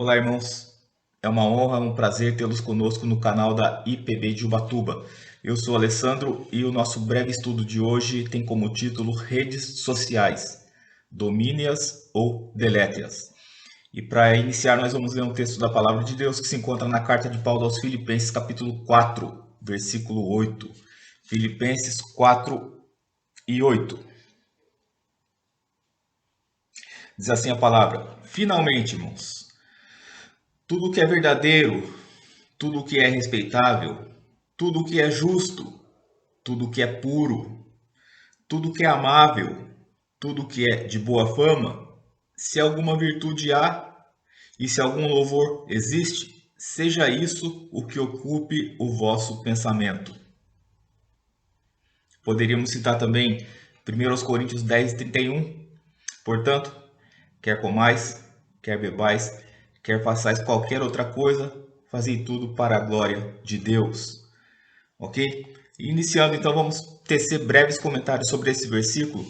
Olá, irmãos. É uma honra, um prazer tê-los conosco no canal da IPB de Ubatuba. Eu sou Alessandro e o nosso breve estudo de hoje tem como título Redes Sociais, Domine-as ou Delete-as. E para iniciar, nós vamos ler um texto da Palavra de Deus que se encontra na carta de Paulo aos Filipenses, capítulo 4, versículo 8. Filipenses 4 e 8. Diz assim a palavra: Finalmente, irmãos, tudo que é verdadeiro, tudo que é respeitável, tudo que é justo, tudo que é puro, tudo que é amável, tudo que é de boa fama, se alguma virtude há e se algum louvor existe, seja isso o que ocupe o vosso pensamento. Poderíamos citar também 1 Coríntios 10:31. Portanto, quer comais, quer bebais, quer façais qualquer outra coisa, fazei tudo para a glória de Deus. Ok? Iniciando, então, vamos tecer breves comentários sobre esse versículo,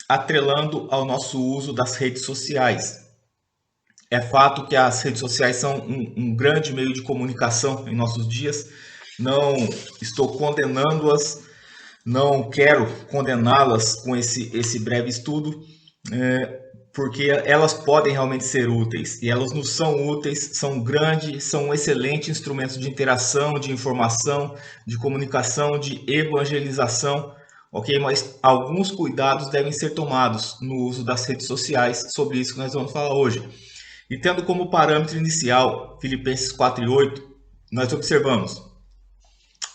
atrelando ao nosso uso das redes sociais. É fato que as redes sociais são um grande meio de comunicação em nossos dias. Não estou condenando-as, não quero condená-las com esse breve estudo, porque elas podem realmente ser úteis, e elas nos são úteis, são grandes, são um excelente instrumento de interação, de informação, de comunicação, de evangelização, ok? Mas alguns cuidados devem ser tomados no uso das redes sociais, sobre isso que nós vamos falar hoje. E tendo como parâmetro inicial Filipenses 4 e 8, nós observamos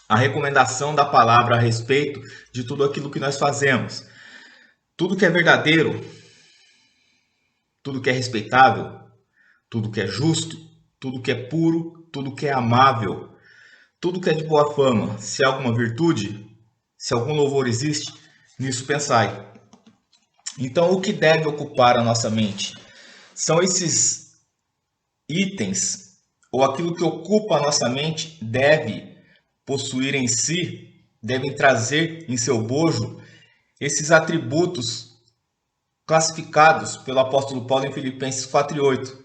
a recomendação da palavra a respeito de tudo aquilo que nós fazemos. Tudo que é verdadeiro, tudo que é respeitável, tudo que é justo, tudo que é puro, tudo que é amável, tudo que é de boa fama, se há alguma virtude, se algum louvor existe, nisso pensai. Então, o que deve ocupar a nossa mente? São esses itens, ou aquilo que ocupa a nossa mente deve possuir em si, devem trazer em seu bojo esses atributos classificados pelo apóstolo Paulo em Filipenses 4 e 8.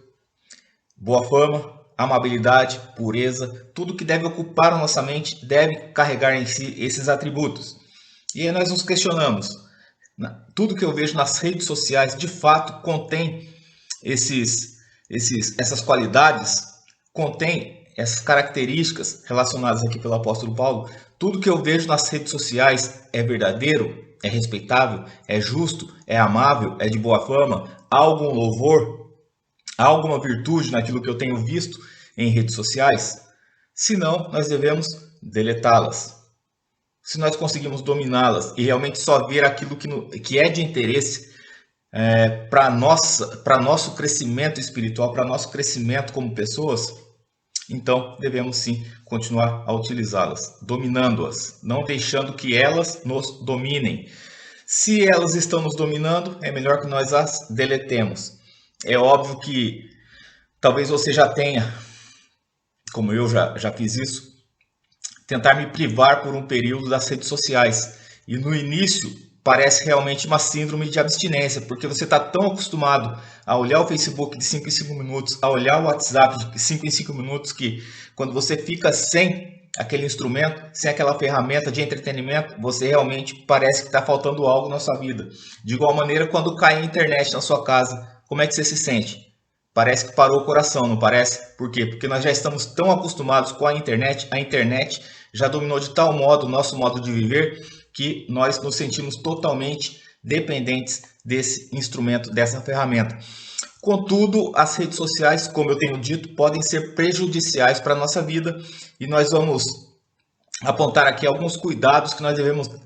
Boa fama, amabilidade, pureza, tudo que deve ocupar a nossa mente deve carregar em si esses atributos. E aí nós nos questionamos, tudo que eu vejo nas redes sociais de fato contém essas qualidades, contém essas características relacionadas aqui pelo apóstolo Paulo? Tudo que eu vejo nas redes sociais é verdadeiro, é respeitável, é justo, é amável, é de boa fama? Há algum louvor? Há alguma virtude naquilo que eu tenho visto em redes sociais? Se não, nós devemos deletá-las. Se nós conseguimos dominá-las e realmente só ver aquilo que é de interesse para nosso crescimento espiritual, para nosso crescimento como pessoas, então devemos sim continuar a utilizá-las, dominando-as, não deixando que elas nos dominem. Se elas estão nos dominando, é melhor que nós as deletemos. É óbvio que talvez você já tenha, como eu já fiz isso, tentar me privar por um período das redes sociais. E no início parece realmente uma síndrome de abstinência, porque você está tão acostumado a olhar o Facebook de 5 em 5 minutos, a olhar o WhatsApp de 5 em 5 minutos, que quando você fica sem aquele instrumento, sem aquela ferramenta de entretenimento, você realmente parece que está faltando algo na sua vida. De igual maneira, quando cai a internet na sua casa, como é que você se sente? Parece que parou o coração, não parece? Por quê? Porque nós já estamos tão acostumados com a internet já dominou de tal modo o nosso modo de viver, que nós nos sentimos totalmente dependentes desse instrumento, dessa ferramenta. Contudo, as redes sociais, como eu tenho dito, podem ser prejudiciais para a nossa vida, e nós vamos apontar aqui alguns cuidados que nós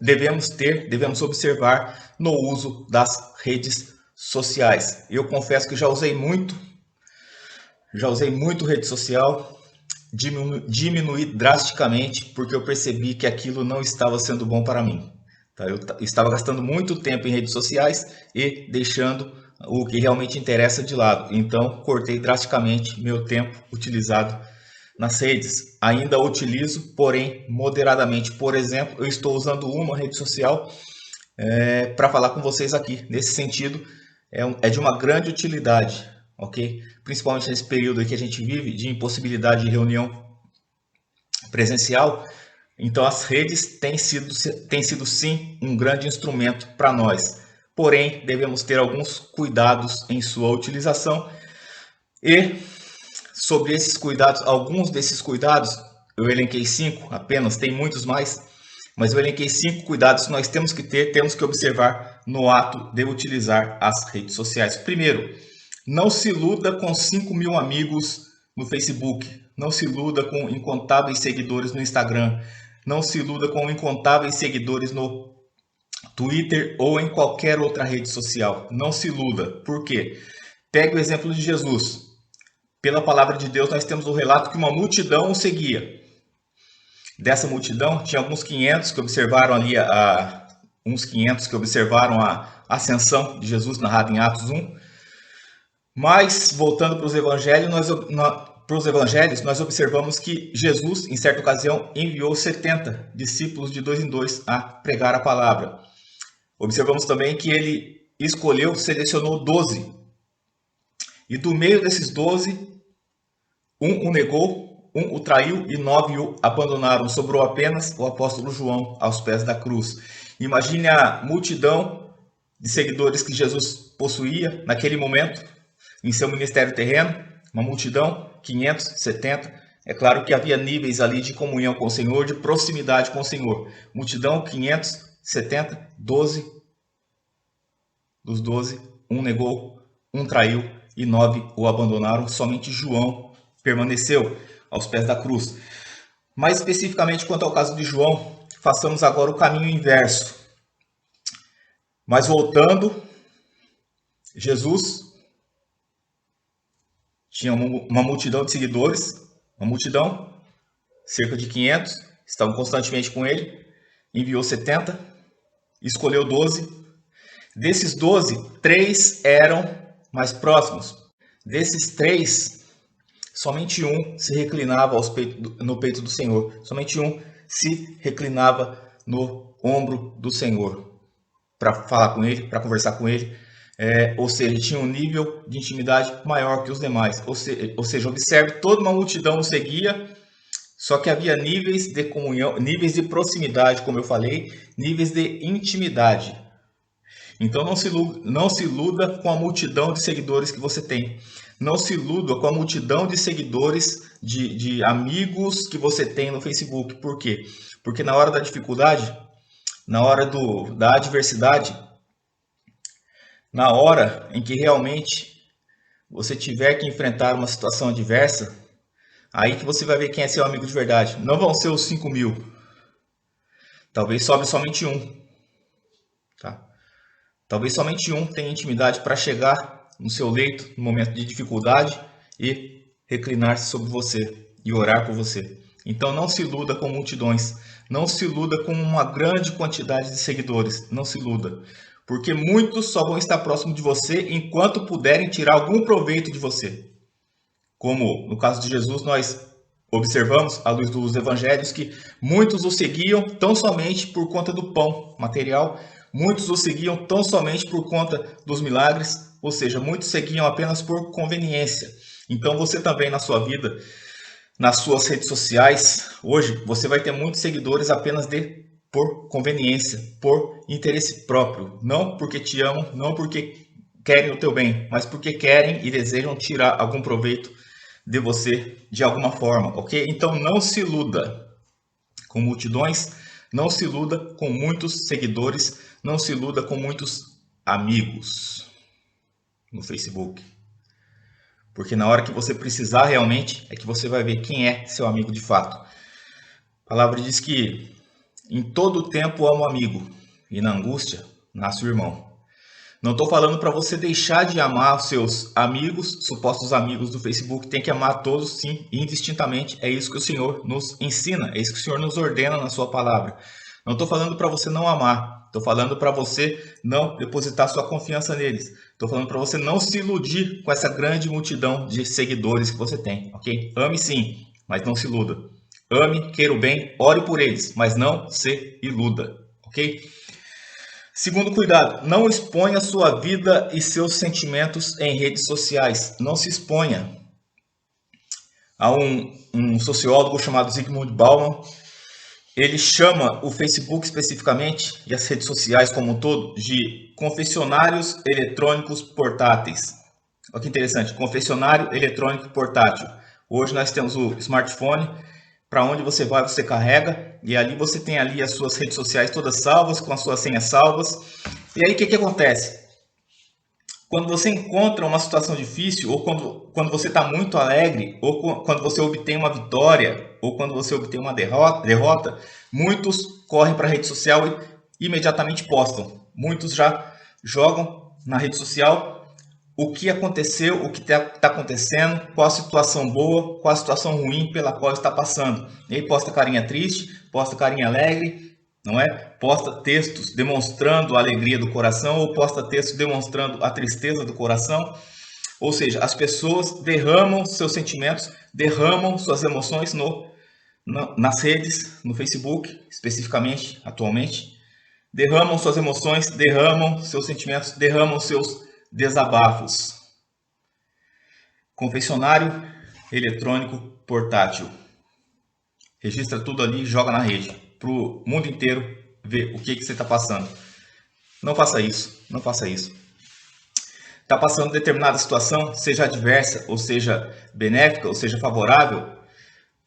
devemos observar no uso das redes sociais. Eu confesso que já usei muito rede social, diminuí drasticamente porque eu percebi que aquilo não estava sendo bom para mim. Eu estava gastando muito tempo em redes sociais e deixando o que realmente interessa de lado. Então, cortei drasticamente meu tempo utilizado nas redes. Ainda utilizo, porém, moderadamente. Por exemplo, eu estou usando uma rede social para falar com vocês aqui. Nesse sentido, é de uma grande utilidade. ok? Principalmente nesse período que a gente vive de impossibilidade de reunião presencial. Então as redes têm sido sim um grande instrumento para nós. Porém, devemos ter alguns cuidados em sua utilização. E sobre esses cuidados, alguns desses cuidados, eu elenquei 5 apenas, tem muitos mais, mas eu elenquei 5 cuidados que nós temos que ter, temos que observar no ato de utilizar as redes sociais. Primeiro, não se iluda com 5.000 amigos no Facebook, não se iluda com incontáveis seguidores no Instagram, não se iluda com incontáveis seguidores no Twitter ou em qualquer outra rede social. Não se iluda. Por quê? Pegue o exemplo de Jesus. Pela palavra de Deus, nós temos o relato que uma multidão o seguia. Dessa multidão, tinha alguns 500 que observaram ali uns 500 que observaram a ascensão de Jesus narrada em Atos 1. Mas, voltando para os evangelhos, nós observamos que Jesus, em certa ocasião, enviou 70 discípulos de 2 em 2 a pregar a palavra. Observamos também que ele selecionou 12. E do meio desses 12, um o negou, um o traiu e 9 o abandonaram. Sobrou apenas o apóstolo João aos pés da cruz. Imagine a multidão de seguidores que Jesus possuía naquele momento, em seu ministério terreno, uma multidão, 570. É claro que havia níveis ali de comunhão com o Senhor, de proximidade com o Senhor. Multidão, 570, 12. Dos 12, um negou, um traiu e 9 o abandonaram. Somente João permaneceu aos pés da cruz. Mais especificamente quanto ao caso de João, façamos agora o caminho inverso. Mas voltando, Jesus tinha uma multidão de seguidores, uma multidão, cerca de 500, estavam constantemente com ele, enviou 70, escolheu 12. Desses 12, 3 eram mais próximos. Desses 3, somente um se reclinava no peito do Senhor. Somente um se reclinava no ombro do Senhor para falar com ele, para conversar com ele. Ou seja, tinha um nível de intimidade maior que os demais. Ou seja, observe, toda uma multidão o seguia, só que havia níveis de comunhão, níveis de proximidade, como eu falei, níveis de intimidade. Então não se iluda com a multidão de seguidores que você tem. Não se iluda com a multidão de seguidores, de amigos que você tem no Facebook. Por quê? Porque na hora da dificuldade, na hora da adversidade, na hora em que realmente você tiver que enfrentar uma situação adversa, aí que você vai ver quem é seu amigo de verdade. Não vão ser os 5.000. Talvez sobre somente um. Tá? Talvez somente um tenha intimidade para chegar no seu leito, no momento de dificuldade, e reclinar-se sobre você e orar por você. Então não se iluda com multidões. Não se iluda com uma grande quantidade de seguidores. Não se iluda. Porque muitos só vão estar próximos de você enquanto puderem tirar algum proveito de você. Como no caso de Jesus, nós observamos, à luz dos evangelhos, que muitos o seguiam tão somente por conta do pão material, muitos o seguiam tão somente por conta dos milagres, ou seja, muitos seguiam apenas por conveniência. Então você também na sua vida, nas suas redes sociais, hoje você vai ter muitos seguidores apenas por conveniência, por interesse próprio, não porque te amam, não porque querem o teu bem, mas porque querem e desejam tirar algum proveito de você de alguma forma, ok? Então não se iluda com multidões, não se iluda com muitos seguidores, não se iluda com muitos amigos no Facebook. Porque na hora que você precisar realmente, é que você vai ver quem é seu amigo de fato. A palavra diz que em todo tempo amo o amigo, e na angústia nasce o irmão. Não estou falando para você deixar de amar os seus amigos, supostos amigos do Facebook. Tem que amar todos, sim, indistintamente. É isso que o Senhor nos ensina, é isso que o Senhor nos ordena na sua palavra. Não estou falando para você não amar. Estou falando para você não depositar sua confiança neles. Estou falando para você não se iludir com essa grande multidão de seguidores que você tem, ok? Ame sim, mas não se iluda. Ame, queira o bem, ore por eles, mas não se iluda, ok? Segundo cuidado, não exponha sua vida e seus sentimentos em redes sociais. Não se exponha. Há um sociólogo chamado Zygmunt Bauman. Ele chama o Facebook especificamente e as redes sociais como um todo de confessionários eletrônicos portáteis. Olha que interessante, confessionário eletrônico portátil. Hoje nós temos o smartphone, para onde você vai, você carrega, e ali você tem ali as suas redes sociais todas salvas, com as suas senhas salvas. E aí o que acontece? Quando você encontra uma situação difícil, ou quando você está muito alegre, ou quando você obtém uma vitória, ou quando você obtém uma derrota, muitos correm para a rede social e imediatamente postam. Muitos já jogam na rede social o que aconteceu, o que está acontecendo, qual a situação boa, qual a situação ruim pela qual está passando. E aí posta carinha triste, posta carinha alegre, não é? Posta textos demonstrando a alegria do coração ou posta textos demonstrando a tristeza do coração. Ou seja, as pessoas derramam seus sentimentos, derramam suas emoções nas redes, no Facebook, especificamente, atualmente. Derramam suas emoções, derramam seus sentimentos, derramam seus desabafos. Confessionário eletrônico portátil. Registra tudo ali e joga na rede. Para o mundo inteiro ver o que você está passando. Não faça isso. Não faça isso. Está passando determinada situação, seja adversa, ou seja benéfica, ou seja favorável.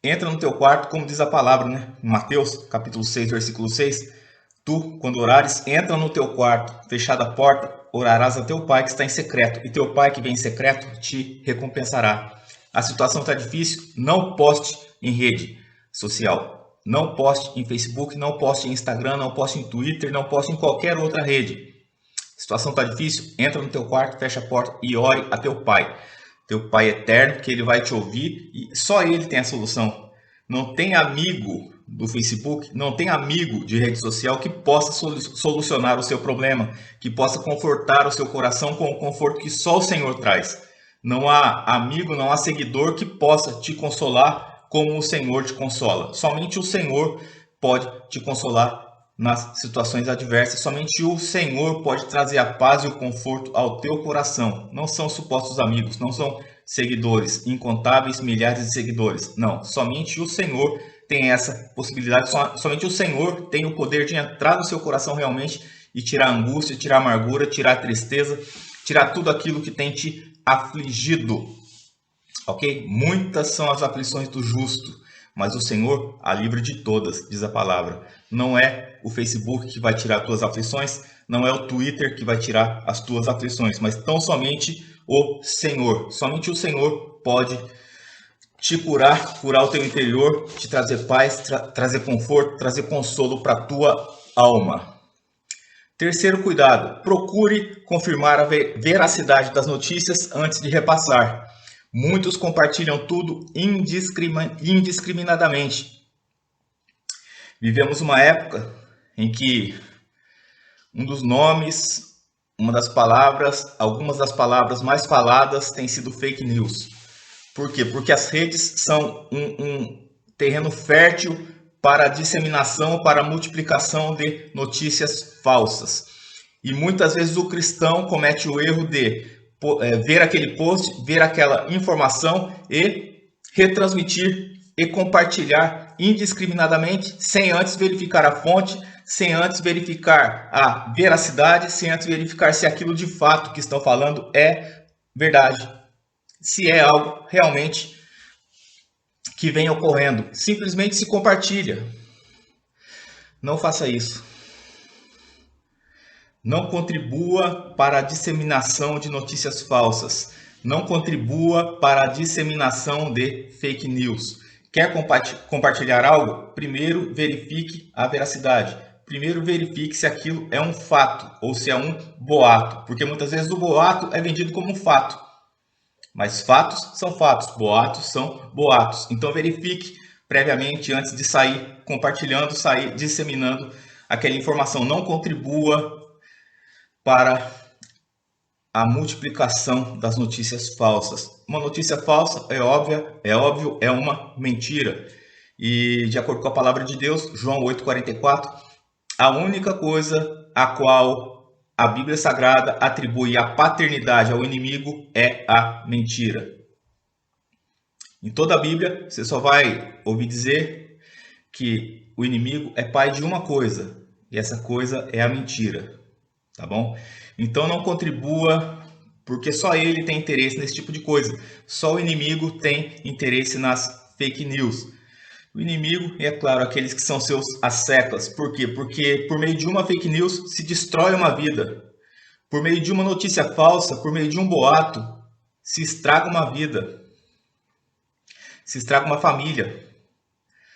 Entra no teu quarto, como diz a palavra, né? Em Mateus, capítulo 6, versículo 6. Tu, quando orares, entra no teu quarto, fechada a porta, orarás a teu pai que está em secreto, e teu pai que vem em secreto te recompensará. A situação está difícil, não poste em rede social, não poste em Facebook, não poste em Instagram, não poste em Twitter, não poste em qualquer outra rede. A situação está difícil, entra no teu quarto, fecha a porta e ore a teu pai. Teu pai eterno, que ele vai te ouvir e só ele tem a solução. Não tem amigo do Facebook, não tem amigo de rede social que possa solucionar o seu problema, que possa confortar o seu coração com o conforto que só o Senhor traz. Não há amigo, não há seguidor que possa te consolar como o Senhor te consola. Somente o Senhor pode te consolar nas situações adversas. Somente o Senhor pode trazer a paz e o conforto ao teu coração. Não são supostos amigos, não são seguidores, incontáveis milhares de seguidores. Não, somente o Senhor tem essa possibilidade, somente o Senhor tem o poder de entrar no seu coração realmente e tirar a angústia, tirar a amargura, tirar a tristeza, tirar tudo aquilo que tem te afligido. Ok? Muitas são as aflições do justo, mas o Senhor a livra de todas, diz a palavra. Não é o Facebook que vai tirar as tuas aflições, não é o Twitter que vai tirar as tuas aflições, mas tão somente o Senhor. Somente o Senhor pode te curar, curar o teu interior, te trazer paz, trazer conforto, trazer consolo para a tua alma. Terceiro cuidado, procure confirmar a veracidade das notícias antes de repassar. Muitos compartilham tudo indiscriminadamente. Vivemos uma época em que um dos nomes, uma das palavras, algumas das palavras mais faladas têm sido fake news. Por quê? Porque as redes são um terreno fértil para a disseminação, para a multiplicação de notícias falsas. E muitas vezes o cristão comete o erro de ver aquele post, ver aquela informação e retransmitir e compartilhar indiscriminadamente, sem antes verificar a fonte, sem antes verificar a veracidade, sem antes verificar se aquilo de fato que estão falando é verdade. Se é algo realmente que vem ocorrendo. Simplesmente se compartilha. Não faça isso. Não contribua para a disseminação de notícias falsas. Não contribua para a disseminação de fake news. Quer compartilhar algo? Primeiro verifique a veracidade. Primeiro verifique se aquilo é um fato ou se é um boato. Porque muitas vezes o boato é vendido como um fato. Mas fatos são fatos, boatos são boatos. Então verifique previamente antes de sair compartilhando, sair disseminando aquela informação. Não contribua para a multiplicação das notícias falsas. Uma notícia falsa é óbvio, é uma mentira. E de acordo com a palavra de Deus, João 8,44, a única coisa a qual a Bíblia Sagrada atribui a paternidade ao inimigo é a mentira. Em toda a Bíblia, você só vai ouvir dizer que o inimigo é pai de uma coisa, e essa coisa é a mentira, tá bom? Então não contribua, porque só ele tem interesse nesse tipo de coisa. Só o inimigo tem interesse nas fake news. O inimigo, e é claro, aqueles que são seus asseclas. Por quê? Porque por meio de uma fake news se destrói uma vida. Por meio de uma notícia falsa, por meio de um boato, se estraga uma vida. Se estraga uma família.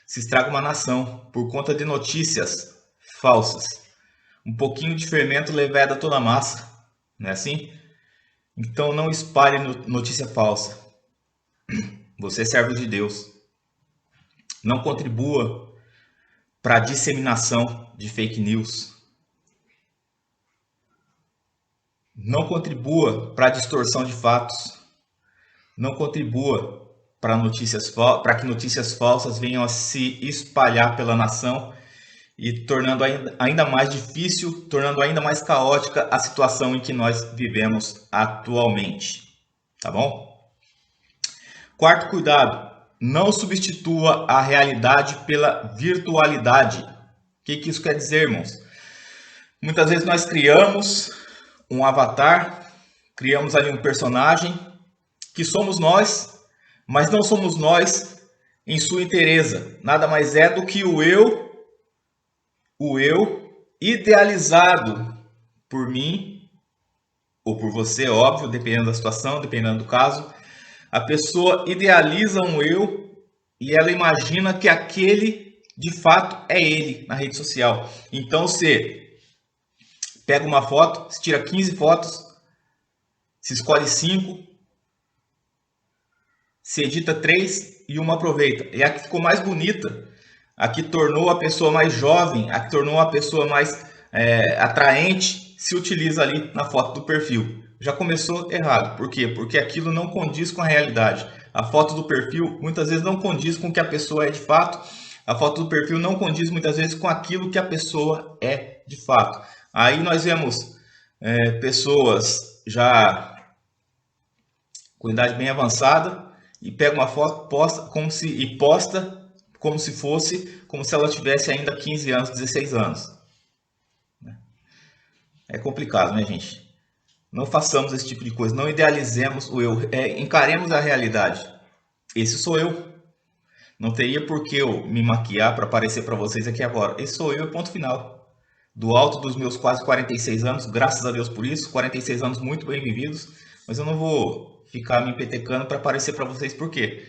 Se estraga uma nação. Por conta de notícias falsas. Um pouquinho de fermento leveda toda a massa. Não é assim? Então não espalhe notícia falsa. Você é servo de Deus. Não contribua para a disseminação de fake news. Não contribua para a distorção de fatos. Não contribua para que notícias falsas venham a se espalhar pela nação e tornando ainda mais difícil, tornando ainda mais caótica a situação em que nós vivemos atualmente. Tá bom? Quarto cuidado, não substitua a realidade pela virtualidade. O que isso quer dizer, irmãos? Muitas vezes nós criamos um avatar, criamos ali um personagem que somos nós, mas não somos nós em sua inteireza. Nada mais é do que o eu idealizado por mim ou por você, óbvio, dependendo da situação, dependendo do caso. A pessoa idealiza um eu e ela imagina que aquele, de fato, é ele na rede social. Então, você pega uma foto, se tira 15 fotos, se escolhe 5, se edita 3 e uma aproveita. E a que ficou mais bonita, a que tornou a pessoa mais jovem, a que tornou a pessoa mais atraente, se utiliza ali na foto do perfil. Já começou errado. Por quê? Porque aquilo não condiz com a realidade. A foto do perfil muitas vezes não condiz com o que a pessoa é de fato. A foto do perfil não condiz muitas vezes com aquilo que a pessoa é de fato. Aí nós vemos pessoas já com idade bem avançada e pega uma foto, posta como se fosse como se ela tivesse ainda 15 anos, 16 anos. É complicado, né, gente? Não façamos esse tipo de coisa, não idealizemos o eu, encaremos a realidade. Esse sou eu. Não teria por que eu me maquiar para aparecer para vocês aqui agora. Esse sou eu, ponto final. Do alto dos meus quase 46 anos, graças a Deus por isso, 46 anos muito bem vividos, mas eu não vou ficar me empetecando para aparecer para vocês por quê?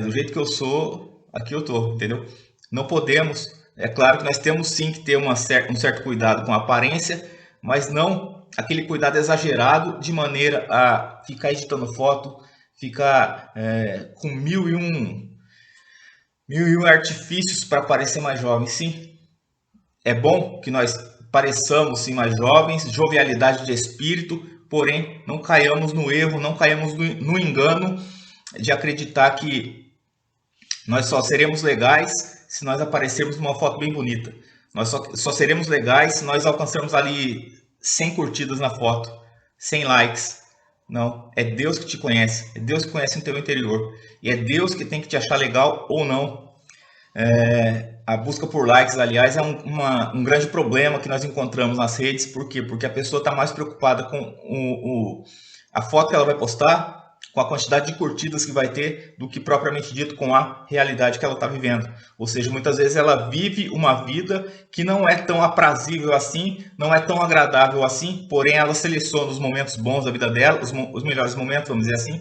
Do jeito que eu sou, aqui eu tô, entendeu? Não podemos, é claro que nós temos sim que ter um certo cuidado com a aparência, mas não aquele cuidado exagerado de maneira a ficar editando foto, ficar com mil e um artifícios para parecer mais jovem. Sim, é bom que nós pareçamos sim mais jovens, jovialidade de espírito, porém não caiamos no erro, não caiamos no engano de acreditar que nós só seremos legais se nós aparecermos numa foto bem bonita. Nós só seremos legais se nós alcançarmos ali 100 curtidas na foto, 100 likes. Não, é Deus que te conhece, é Deus que conhece o teu interior. E é Deus que tem que te achar legal ou não. A busca por likes, aliás, é um grande problema que nós encontramos nas redes. Por quê? Porque a pessoa está mais preocupada com a foto que ela vai postar, com a quantidade de curtidas que vai ter, do que propriamente dito com a realidade que ela está vivendo. Ou seja, muitas vezes ela vive uma vida que não é tão aprazível assim, não é tão agradável assim, porém ela seleciona os momentos bons da vida dela, os melhores momentos, vamos dizer assim,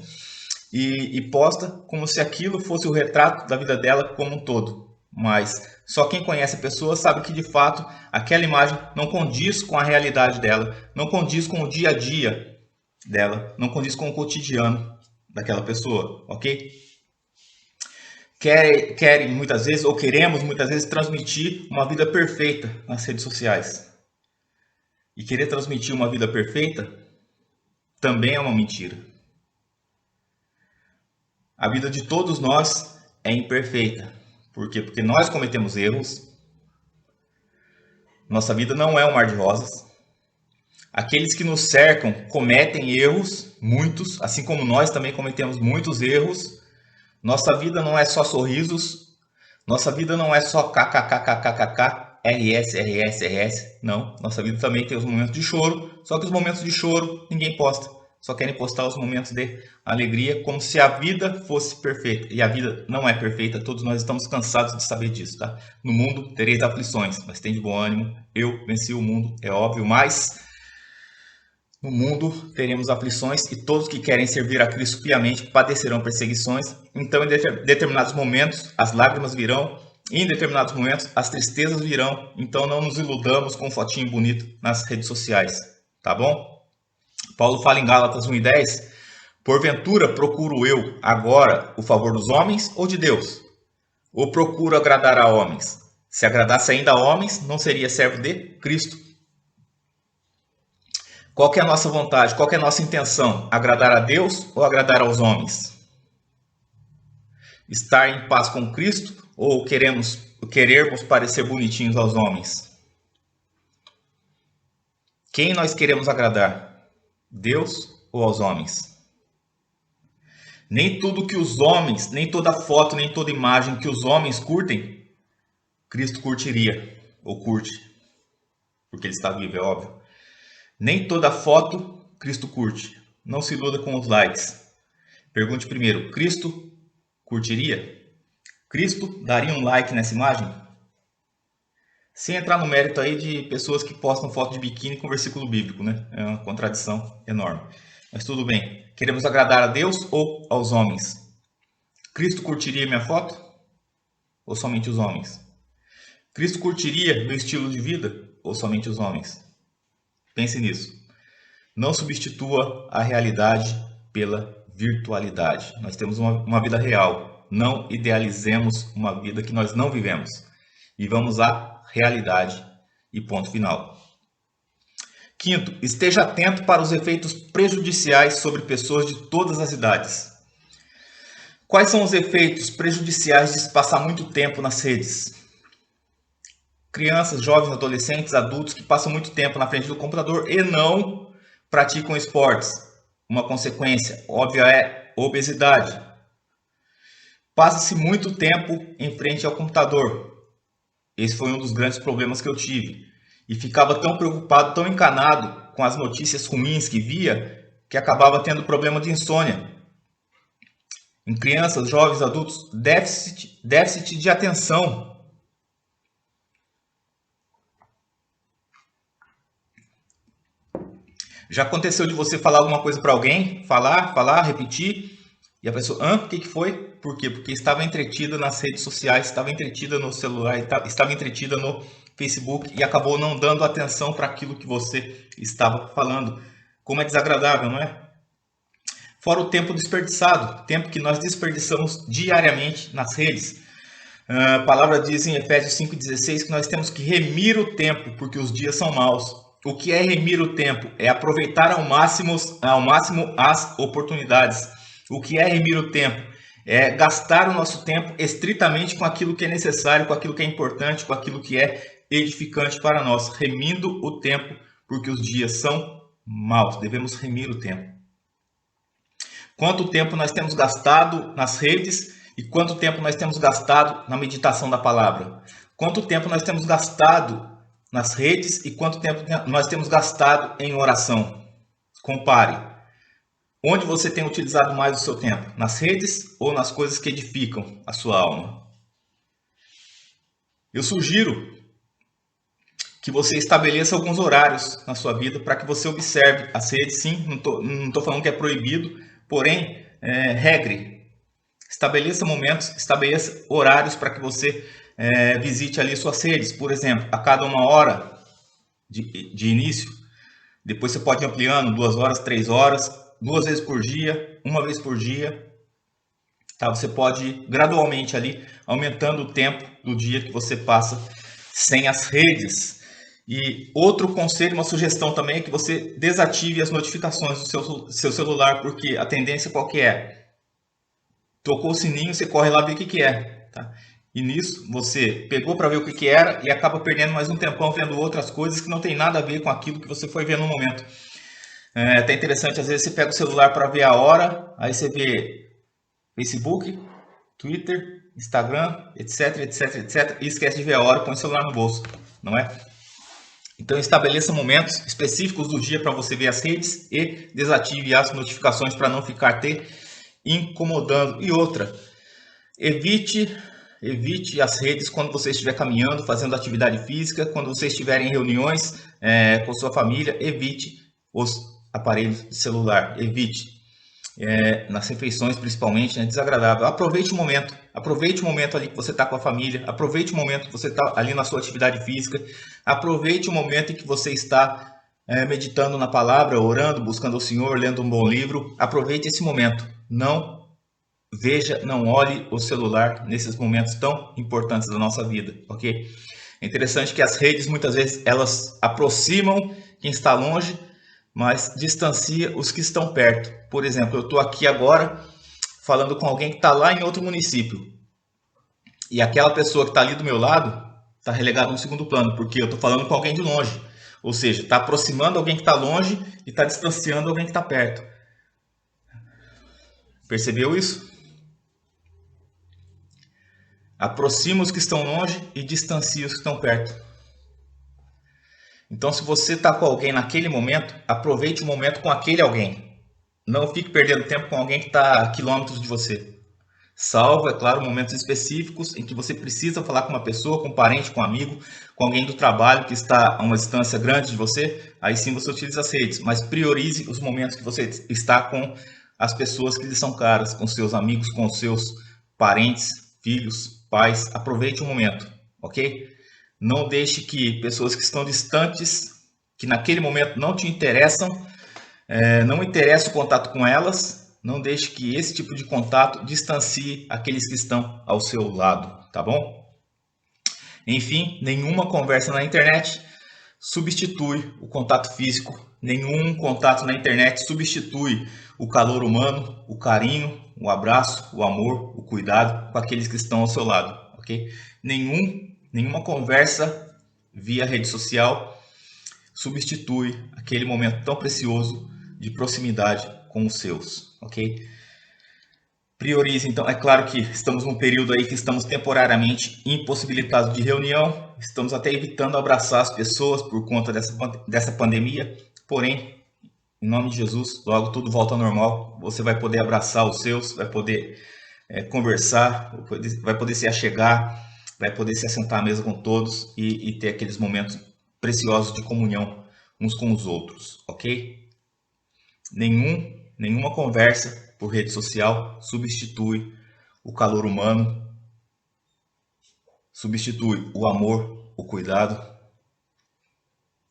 e posta como se aquilo fosse o retrato da vida dela como um todo. Mas só quem conhece a pessoa sabe que de fato aquela imagem não condiz com a realidade dela, não condiz com o dia a dia dela, não condiz com o cotidiano daquela pessoa, ok? Querem muitas vezes, ou queremos muitas vezes, transmitir uma vida perfeita nas redes sociais. E querer transmitir uma vida perfeita também é uma mentira. A vida de todos nós é imperfeita. Por quê? Porque nós cometemos erros, Nossa vida não é um mar de rosas. Aqueles que nos cercam cometem erros, muitos, assim como nós também cometemos muitos erros. Nossa vida não é só sorrisos. Nossa vida não é só kkkkkkk, RS. Não, nossa vida também tem os momentos de choro. Só que os momentos de choro ninguém posta. Só querem postar os momentos de alegria, como se a vida fosse perfeita. E a vida não é perfeita, todos nós estamos cansados de saber disso, tá? No mundo tereis aflições, mas tem de bom ânimo. Eu venci o mundo, é óbvio, mas no mundo teremos aflições e todos que querem servir a Cristo piamente padecerão perseguições. Então, em determinados momentos, as lágrimas virão, e em determinados momentos, as tristezas virão. Então, não nos iludamos com fotinho bonito nas redes sociais, tá bom? Paulo fala em Gálatas 1:10, porventura procuro eu agora o favor dos homens ou de Deus? Ou procuro agradar a homens? Se agradasse ainda a homens, não seria servo de Cristo. Qual que é a nossa vontade? Qual que é a nossa intenção? Agradar a Deus ou agradar aos homens? Estar em paz com Cristo ou querermos parecer bonitinhos aos homens? Quem nós queremos agradar? Deus ou aos homens? Nem tudo que os homens, nem toda foto, nem toda imagem que os homens curtem, Cristo curtiria, ou curte, porque ele está vivo, é óbvio. Nem toda foto Cristo curte. Não se iluda com os likes. Pergunte primeiro, Cristo curtiria? Cristo daria um like nessa imagem? Sem entrar no mérito aí de pessoas que postam foto de biquíni com versículo bíblico, né? É uma contradição enorme. Mas tudo bem. Queremos agradar a Deus ou aos homens? Cristo curtiria minha foto? Ou somente os homens? Cristo curtiria meu estilo de vida? Ou somente os homens? Pense nisso. Não substitua a realidade pela virtualidade. Nós temos uma vida real. Não idealizemos uma vida que nós não vivemos. Vivamos a realidade e ponto final. Quinto, esteja atento para os efeitos prejudiciais sobre pessoas de todas as idades. Quais são os efeitos prejudiciais de se passar muito tempo nas redes? Crianças, jovens, adolescentes, adultos que passam muito tempo na frente do computador e não praticam esportes. Uma consequência óbvia é obesidade. Passa-se muito tempo em frente ao computador. Esse foi um dos grandes problemas que eu tive. E ficava tão preocupado, tão encanado com as notícias ruins que via, que acabava tendo problema de insônia. Em crianças, jovens, adultos, déficit de atenção. Já aconteceu de você falar alguma coisa para alguém? Falar, repetir. E a pessoa, o que foi? Por quê? Porque estava entretida nas redes sociais, estava entretida no celular, estava entretida no Facebook e acabou não dando atenção para aquilo que você estava falando. Como é desagradável, não é? Fora o tempo desperdiçado, tempo que nós desperdiçamos diariamente nas redes. A palavra diz em Efésios 5,16 que nós temos que remir o tempo, porque os dias são maus. O que é remir o tempo? É aproveitar ao máximo as oportunidades. O que é remir o tempo? É gastar o nosso tempo estritamente com aquilo que é necessário, com aquilo que é importante, com aquilo que é edificante para nós. Remindo o tempo, porque os dias são maus. Devemos remir o tempo. Quanto tempo nós temos gastado nas redes e quanto tempo nós temos gastado na meditação da palavra? Quanto tempo nós temos gastado nas redes e quanto tempo nós temos gastado em oração? Compare. Onde você tem utilizado mais o seu tempo? Nas redes ou nas coisas que edificam a sua alma? Eu sugiro que você estabeleça alguns horários na sua vida para que você observe as redes. Sim, não estou falando que é proibido, porém, regre. Estabeleça momentos, estabeleça horários para que você visite ali suas redes. Por exemplo, a cada 1 hora de início, depois você pode ir ampliando 2 horas, 3 horas, 2 vezes por dia, 1 vez por dia. Tá? Você pode ir gradualmente ali aumentando o tempo do dia que você passa sem as redes. E outro conselho, uma sugestão também é que você desative as notificações do seu celular, porque a tendência qual que é? Tocou o sininho, você corre lá ver o que é. Tá? E nisso você pegou para ver o que que era e acaba perdendo mais um tempão vendo outras coisas que não tem nada a ver com aquilo que você foi ver no momento. É até interessante, às vezes você pega o celular para ver a hora, aí você vê Facebook, Twitter, Instagram, etc, etc, etc, e esquece de ver a hora, põe o celular no bolso, não é? Então estabeleça momentos específicos do dia para você ver as redes e desative as notificações para não ficar te incomodando. E outra, evite as redes quando você estiver caminhando, fazendo atividade física, quando você estiver em reuniões com sua família, evite os aparelhos de celular, evite. Nas refeições principalmente, é desagradável. Aproveite o momento ali que você está com a família, aproveite o momento que você está ali na sua atividade física, aproveite o momento em que você está meditando na palavra, orando, buscando o Senhor, lendo um bom livro, aproveite esse momento. Não veja, não olhe o celular nesses momentos tão importantes da nossa vida, ok? É interessante que as redes muitas vezes elas aproximam quem está longe, mas distancia os que estão perto. Por exemplo, eu estou aqui agora falando com alguém que está lá em outro município e aquela pessoa que está ali do meu lado está relegada no segundo plano, porque eu estou falando com alguém de longe. Ou seja, está aproximando alguém que está longe e está distanciando alguém que está perto. Percebeu isso? Aproxima os que estão longe e distancia os que estão perto. Então, se você está com alguém naquele momento, aproveite o momento com aquele alguém. Não fique perdendo tempo com alguém que está a quilômetros de você. Salvo, é claro, momentos específicos em que você precisa falar com uma pessoa, com um parente, com um amigo, com alguém do trabalho que está a uma distância grande de você. Aí sim você utiliza as redes, mas priorize os momentos que você está com as pessoas que lhe são caras, com seus amigos, com seus parentes, filhos, pais. Aproveite o momento, ok? Não deixe que pessoas que estão distantes, que naquele momento não te interessam, não interessa o contato com elas, não deixe que esse tipo de contato distancie aqueles que estão ao seu lado, tá bom? Enfim, nenhuma conversa na internet substitui o contato físico, nenhum contato na internet substitui o calor humano, o carinho, o abraço, o amor, o cuidado com aqueles que estão ao seu lado, ok? Nenhuma conversa via rede social substitui aquele momento tão precioso de proximidade com os seus, ok? Priorize, então, é claro que estamos num período aí que estamos temporariamente impossibilitados de reunião, estamos até evitando abraçar as pessoas por conta dessa pandemia, porém, em nome de Jesus, logo tudo volta ao normal, você vai poder abraçar os seus, vai poder conversar, vai poder se achegar, vai poder se assentar à mesa com todos e ter aqueles momentos preciosos de comunhão uns com os outros, ok? Nenhuma conversa por rede social substitui o calor humano, substitui o amor, o cuidado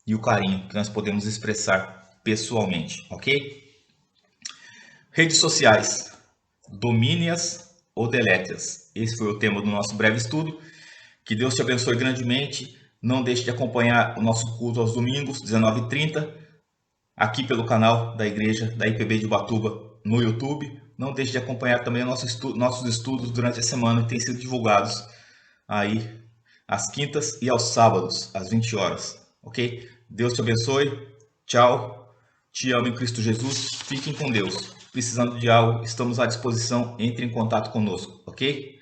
e o carinho que nós podemos expressar pessoalmente, ok? Redes sociais, domine-as ou delete-as. Esse foi o tema do nosso breve estudo. Que Deus te abençoe grandemente. Não deixe de acompanhar o nosso culto aos domingos, 19h30, aqui pelo canal da Igreja da IPB de Ubatuba no YouTube. Não deixe de acompanhar também nossos estudos durante a semana que têm sido divulgados aí às quintas e aos sábados, às 20 horas. Ok? Deus te abençoe. Tchau. Te amo em Cristo Jesus. Fiquem com Deus. Precisando de algo, estamos à disposição. Entre em contato conosco. Ok?